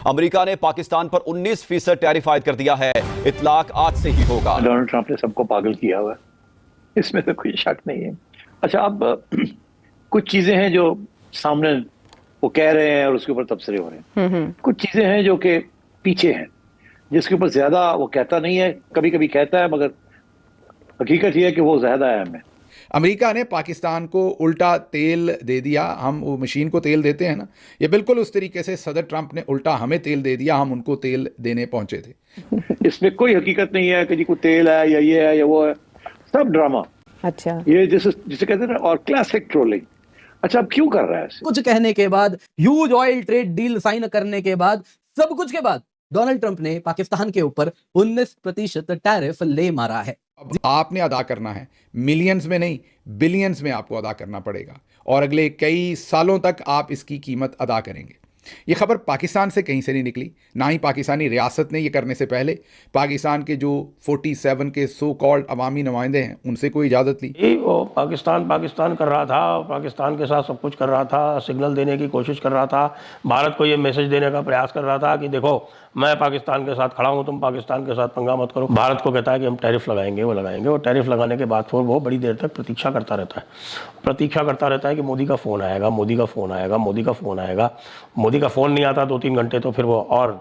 America ने पाकिस्तान पर 19% tariff आयद कर दिया है। इतलाक आज से ही होगा। डोनाल्ड ट्रंप ने सबको पागल किया हुआ है, इसमें तो कोई शक नहीं है। अच्छा, अब कुछ चीजें हैं जो सामने वो कह रहे हैं और उसके ऊपर तबसरे हो रहे हैं। कुछ चीजें हैं जो कि पीछे हैं, जिसके ऊपर ज्यादा वो कहता नहीं है, कभी कभी कहता है, मगर हकीकत यह है कि वो ज्यादा अहम है। अमेरिका ने पाकिस्तान को उल्टा तेल दे दिया। हम वो मशीन को तेल देते हैं ना, ये बिल्कुल उस तरीके से सदर ट्रंप ने उल्टा हमें तेल दे दिया, हम उनको तेल देने पहुंचे थे। इसमें कोई हकीकत नहीं है कि जी कोई तेल है या ये है या वो है, सब ड्रामा। अच्छा, ये जिसे कहते हैं ना, और क्लासिक ट्रोलिंग। अच्छा, अब क्यों कर रहा है ऐसे? कुछ कहने के बाद, huge oil trade deal sign करने के बाद, सब कुछ के बाद डोनाल्ड ट्रंप ने पाकिस्तान के ऊपर 19% टैरिफ ले मारा है। अब आपने अदा करना है, मिलियंस में नहीं बिलियंस में आपको अदा करना पड़ेगा, और अगले कई सालों तक आप इसकी कीमत अदा करेंगे। ये खबर पाकिस्तान से कहीं से नहीं निकली, ना ही पाकिस्तानी रियासत ने ये करने से पहले पाकिस्तान के जो 47 के सो कॉल्ड अवामी नुमाइंदे हैं उनसे कोई इजाज़त ली। वो पाकिस्तान कर रहा था, पाकिस्तान के साथ सब कुछ कर रहा था, सिग्नल देने की कोशिश कर रहा था, भारत को ये मैसेज देने का प्रयास कर रहा था कि देखो मैं पाकिस्तान के साथ खड़ा हूँ, तुम पाकिस्तान के साथ पंगा मत करो। भारत को कहता है कि हम टैरिफ लगाएंगे, वो लगाएंगे, और टैरिफ लगाने के बाद फिर वो बड़ी देर तक प्रतीक्षा करता रहता है कि मोदी का फ़ोन आएगा, मोदी का फ़ोन आएगा, मोदी का फ़ोन आएगा। मोदी का फ़ोन नहीं आता 2-3 घंटे तो फिर वो और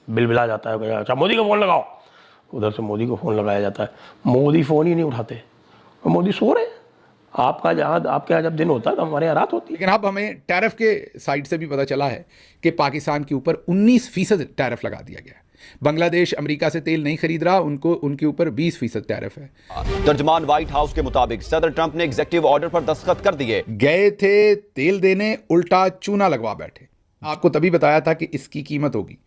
बिलबिला जाता है, अच्छा मोदी का फ़ोन लगाओ। उधर से मोदी को फ़ोन लगाया जाता है, मोदी फ़ोन ही नहीं उठाते, मोदी सो रहे हैं। आपके यहाँ जब दिन होता है तो हमारे यहाँ रात होती है। लेकिन अब हमें टैरिफ के साइड से भी पता चला है कि पाकिस्तान के ऊपर 19% टैरिफ लगा दिया गया है। बांग्लादेश अमेरिका से तेल नहीं खरीद रहा, उनके ऊपर 20% टैरिफ है। तर्जमान व्हाइट हाउस के मुताबिक सदर ट्रंप ने एग्जीक्यूटिव ऑर्डर पर दस्तखत कर दिए। गए थे तेल देने, उल्टा चूना लगवा बैठे। आपको तभी बताया था कि इसकी कीमत होगी।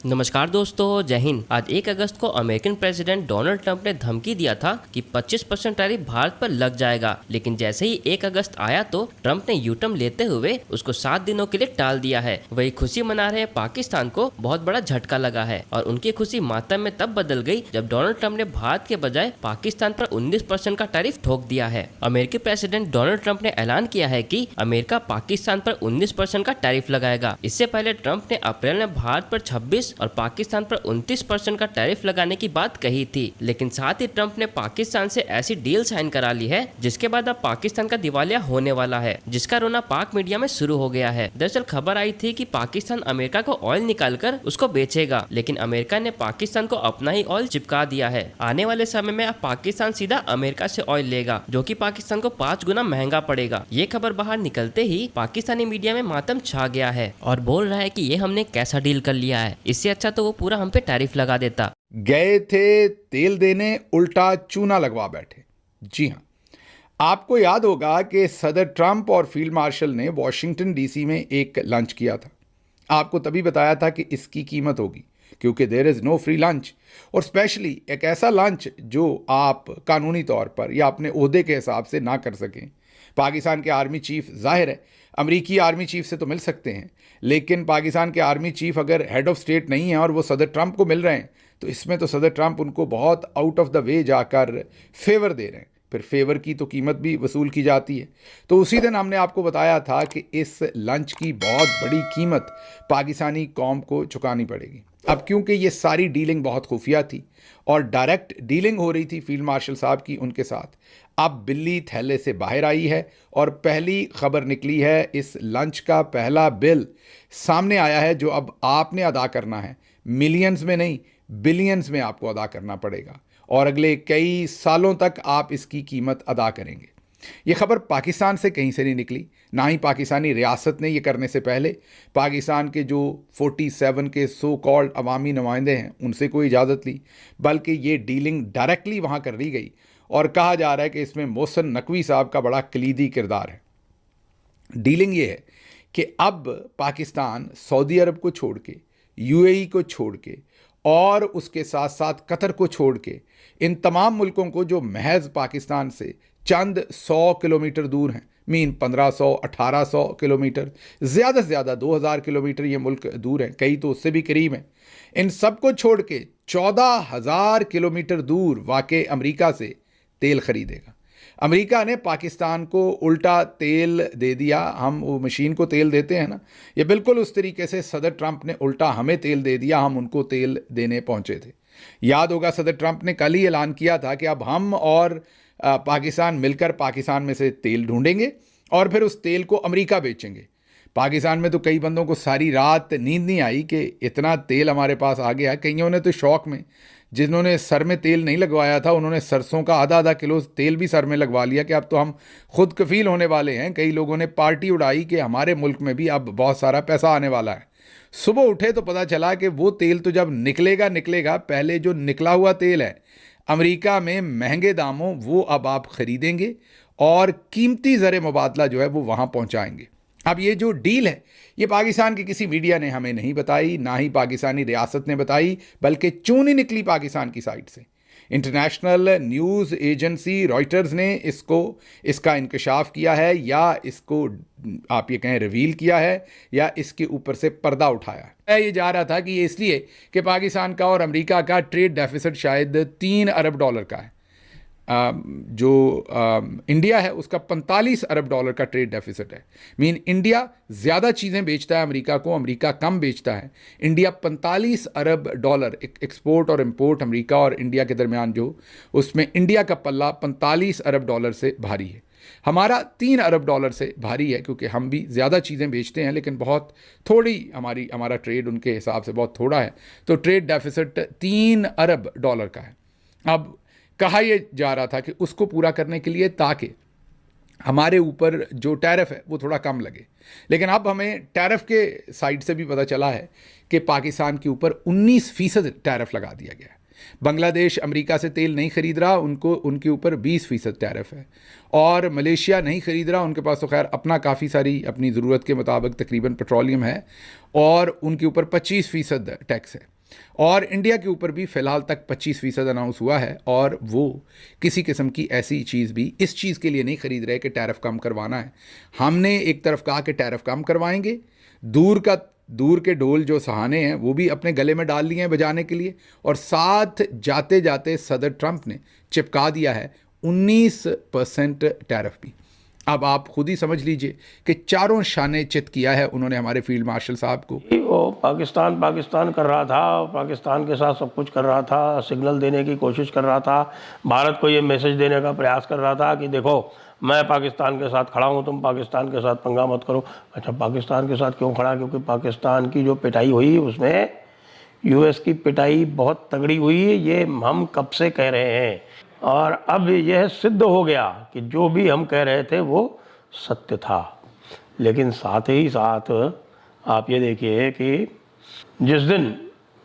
नमस्कार दोस्तों, जय हिंद। आज 1 अगस्त को अमेरिकन प्रेसिडेंट डोनाल्ड ट्रंप ने धमकी दिया था कि 25% टैरिफ भारत पर लग जाएगा, लेकिन जैसे ही 1 अगस्त आया तो ट्रंप ने यूटर्न लेते हुए उसको 7 दिनों के लिए टाल दिया है। वही खुशी मना रहे पाकिस्तान को बहुत बड़ा झटका लगा है, और उनकी खुशी मातम में तब बदल गई जब डोनाल्ड ट्रंप ने भारत के बजाय पाकिस्तान पर 19% का टैरिफ ठोक दिया है। अमेरिकी प्रेसिडेंट डोनाल्ड ट्रंप ने ऐलान किया है कि अमेरिका पाकिस्तान पर 19% का टैरिफ लगाएगा। इससे पहले ट्रंप ने अप्रैल में भारत पर 26 और पाकिस्तान पर 29% का टैरिफ लगाने की बात कही थी, लेकिन साथ ही ट्रंप ने पाकिस्तान से ऐसी डील साइन करा ली है जिसके बाद अब पाकिस्तान का दिवालिया होने वाला है, जिसका रोना पाक मीडिया में शुरू हो गया है। दरअसल खबर आई थी कि पाकिस्तान अमेरिका को ऑयल निकालकर उसको बेचेगा, लेकिन अमेरिका ने पाकिस्तान को अपना ही ऑयल चिपका दिया है। आने वाले समय में अब पाकिस्तान सीधा अमेरिका से ऑयल लेगा, जो कि पाकिस्तान को 5 गुना महंगा पड़ेगा। ये खबर बाहर निकलते ही पाकिस्तानी मीडिया में मातम छा गया है और बोल रहा है कि ये हमने कैसा डील कर लिया है, इससे अच्छा तो वो पूरा हम पे टैरिफ लगा देता। गए थे तेल देने, उल्टा चूना लगवा बैठे। जी हाँ, आपको याद होगा कि सदर ट्रंप और फील्ड मार्शल ने वॉशिंगटन डीसी में एक लंच किया था। आपको तभी बताया था कि इसकी कीमत होगी, क्योंकि there is no free lunch, और स्पेशली एक ऐसा लंच जो आप कानूनी तौर पर या अपने ओहदे के हिसाब से ना कर सकें। पाकिस्तान के आर्मी चीफ, जाहिर है अमरीकी आर्मी चीफ से तो मिल सकते हैं, लेकिन पाकिस्तान के आर्मी चीफ अगर हेड ऑफ स्टेट नहीं है और वो सदर ट्रंप को मिल रहे हैं, तो इसमें तो सदर ट्रंप उनको बहुत आउट ऑफ द वे जाकर फेवर दे रहे हैं। फिर फेवर की तो कीमत भी वसूल की जाती है। तो उसी दिन हमने आपको बताया था कि इस लंच की बहुत बड़ी कीमत पाकिस्तानी कौम को चुकानी पड़ेगी। अब क्योंकि ये सारी डीलिंग बहुत खुफिया थी और डायरेक्ट डीलिंग हो रही थी फील्ड मार्शल साहब की उनके साथ, अब बिल्ली थैले से बाहर आई है और पहली खबर निकली है। इस लंच का पहला बिल सामने आया है जो अब आपने अदा करना है। मिलियंस में नहीं बिलियंस में आपको अदा करना पड़ेगा, और अगले कई सालों तक आप इसकी कीमत अदा करेंगे। ये खबर पाकिस्तान से कहीं से नहीं निकली, ना ही पाकिस्तानी रियासत ने ये करने से पहले पाकिस्तान के जो 47 के सो कॉल्ड अवामी नुमाइंदे हैं उनसे कोई इजाज़त ली, बल्कि ये डीलिंग डायरेक्टली वहाँ कर ली गई। और कहा जा रहा है कि इसमें मोहसिन नकवी साहब का बड़ा कलीदी किरदार है। डीलिंग ये है कि अब पाकिस्तान सऊदी अरब को छोड़ के, यूएई को छोड़ के और उसके साथ साथ कतर को छोड़ के, इन तमाम मुल्कों को जो महज पाकिस्तान से चंद 100 किलोमीटर दूर हैं, मीन 1500-1800 किलोमीटर, ज़्यादा से ज़्यादा 2000 किलोमीटर ये मुल्क दूर हैं, कई तो उससे भी करीब हैं, इन सब को छोड़ के 14,000 किलोमीटर दूर वाक़े अमेरिका से तेल ख़रीदेगा। अमेरिका ने पाकिस्तान को उल्टा तेल दे दिया। हम वो मशीन को तेल देते हैं ना, ये बिल्कुल उस तरीके से सदर ट्रंप ने उल्टा हमें तेल दे दिया, हम उनको तेल देने पहुंचे थे। याद होगा सदर ट्रंप ने कल ही ऐलान किया था कि अब हम और पाकिस्तान मिलकर पाकिस्तान में से तेल ढूंढेंगे और फिर उस तेल को अमेरिका बेचेंगे। पाकिस्तान में तो कई बंदों को सारी रात नींद नहीं आई कि इतना तेल हमारे पास आ गया। कईयों ने तो शौक में, जिन्होंने सर में तेल नहीं लगवाया था, उन्होंने सरसों का आधा किलो तेल भी सर में लगवा लिया कि अब तो हम खुद कफील होने वाले हैं। कई लोगों ने पार्टी उड़ाई कि हमारे मुल्क में भी अब बहुत सारा पैसा आने वाला है। सुबह उठे तो पता चला कि वो तेल तो जब निकलेगा, पहले जो निकला हुआ तेल है अमेरिका में महंगे दामों, वो अब आप ख़रीदेंगे और कीमती ज़र मुबादला जो है वो वहाँ पहुँचाएंगे। अब ये जो डील है ये पाकिस्तान की किसी मीडिया ने हमें नहीं बताई, ना ही पाकिस्तानी रियासत ने बताई, बल्कि चूनी निकली पाकिस्तान की साइड से। इंटरनेशनल न्यूज़ एजेंसी रॉयटर्स ने इसका इंकशाफ किया है, या इसको आप ये कहें रिवील किया है, या इसके ऊपर से पर्दा उठाया है। ये जा रहा था कि ये इसलिए कि पाकिस्तान का और अमेरिका का ट्रेड डेफिसिट शायद $3 अरब का है। जो इंडिया है उसका $45 अरब का ट्रेड डेफिसिट है। मीन इंडिया ज़्यादा चीज़ें बेचता है अमेरिका को, अमेरिका कम बेचता है। इंडिया $45 अरब एक्सपोर्ट और इंपोर्ट अमेरिका और इंडिया के दरमियान जो, उसमें इंडिया का पल्ला $45 अरब से भारी है। हमारा $3 अरब से भारी है, क्योंकि हम भी ज़्यादा चीज़ें बेचते हैं लेकिन बहुत थोड़ी हमारा ट्रेड उनके हिसाब से बहुत थोड़ा है। तो ट्रेड डेफिसिट $3 अरब का है। अब कहा यह जा रहा था कि उसको पूरा करने के लिए ताकि हमारे ऊपर जो टैरिफ है वो थोड़ा कम लगे, लेकिन अब हमें टैरिफ के साइड से भी पता चला है कि पाकिस्तान के ऊपर 19% टैरिफ लगा दिया गया है। बांग्लादेश अमेरिका से तेल नहीं खरीद रहा, उनके ऊपर 20% टैरिफ है, और मलेशिया नहीं खरीद रहा, उनके पास तो खैर अपना काफ़ी सारी अपनी ज़रूरत के मुताबिक तकरीबन पेट्रोलियम है, और उनके ऊपर 25% टैक्स है। और इंडिया के ऊपर भी फ़िलहाल तक 25% अनाउंस हुआ है, और वो किसी किस्म की ऐसी चीज़ भी इस चीज़ के लिए नहीं ख़रीद रहे कि टैरिफ कम करवाना है। हमने एक तरफ कहा कि टैरिफ कम करवाएंगे, दूर के ढोल जो सहाने हैं वो भी अपने गले में डाल लिए हैं बजाने के लिए, और साथ जाते जाते सदर ट्रंप ने चिपका दिया है 19% टैरिफ भी। अब आप खुद ही समझ लीजिए कि चारों शाने चित किया है उन्होंने हमारे फील्ड मार्शल साहब को। वो पाकिस्तान कर रहा था, पाकिस्तान के साथ सब कुछ कर रहा था, सिग्नल देने की कोशिश कर रहा था, भारत को ये मैसेज देने का प्रयास कर रहा था कि देखो मैं पाकिस्तान के साथ खड़ा हूँ, तुम पाकिस्तान के साथ पंगा मत करो। अच्छा, पाकिस्तान के साथ क्यों खड़ा? क्योंकि पाकिस्तान की जो पिटाई हुई उसमें यूएस की पिटाई बहुत तगड़ी हुई, ये हम कब से कह रहे हैं, और अब यह सिद्ध हो गया कि जो भी हम कह रहे थे वो सत्य था। लेकिन साथ ही साथ आप ये देखिए कि जिस दिन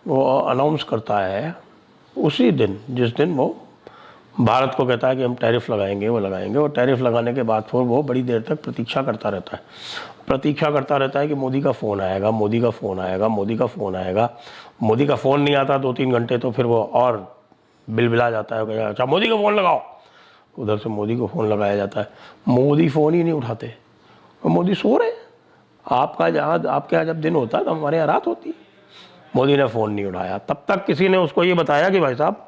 वो अनाउंस करता है, उसी दिन जिस दिन वो भारत को कहता है कि हम टैरिफ लगाएंगे, वो लगाएंगे, और टैरिफ लगाने के बाद फिर वो बड़ी देर तक प्रतीक्षा करता रहता है कि मोदी का फ़ोन आएगा, मोदी का फ़ोन आएगा, मोदी का फ़ोन आएगा। मोदी का फ़ोन नहीं आता 2-3 घंटे, तो फिर वो और बिलबिला जाता है, अच्छा मोदी का फ़ोन लगाओ। उधर से मोदी को फ़ोन लगाया जाता है, मोदी फ़ोन ही नहीं उठाते, और मोदी सो रहे हैं। आपके यहाँ जब दिन होता है तो हमारे यहाँ रात होती है। मोदी ने फ़ोन नहीं उठाया। तब तक किसी ने उसको ये बताया कि भाई साहब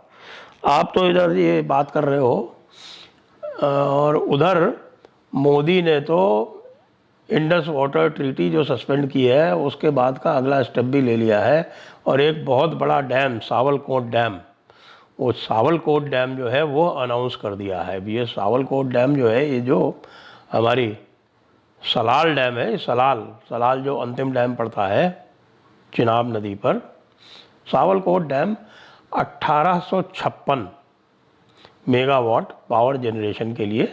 आप तो इधर ये बात कर रहे हो, और उधर मोदी ने तो इंडस वाटर ट्रीटी जो सस्पेंड की है उसके बाद का अगला स्टेप भी ले लिया है, और एक बहुत बड़ा डैम सावलकोट डैम, वो सावलकोट डैम जो है वो अनाउंस कर दिया है। ये सावलकोट डैम जो है, ये जो हमारी सलाल डैम है, सलाल जो अंतिम डैम पड़ता है चिनाब नदी पर, Sawalkot dam 1856 megawatt power generation के लिए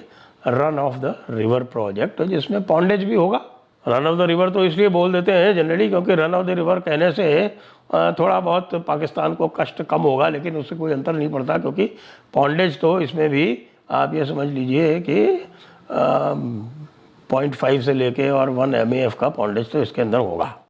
run of the river project, जिसमें पॉन्डेज भी होगा। रन ऑफ द रिवर तो इसलिए बोल देते हैं जनरली क्योंकि रन ऑफ द रिवर कहने से थोड़ा बहुत पाकिस्तान को कष्ट कम होगा, लेकिन उससे कोई अंतर नहीं पड़ता, क्योंकि पॉन्डेज तो इसमें भी आप ये समझ लीजिए कि 0.5 से लेके और 1 MAF का पॉन्डेज तो इसके अंदर होगा।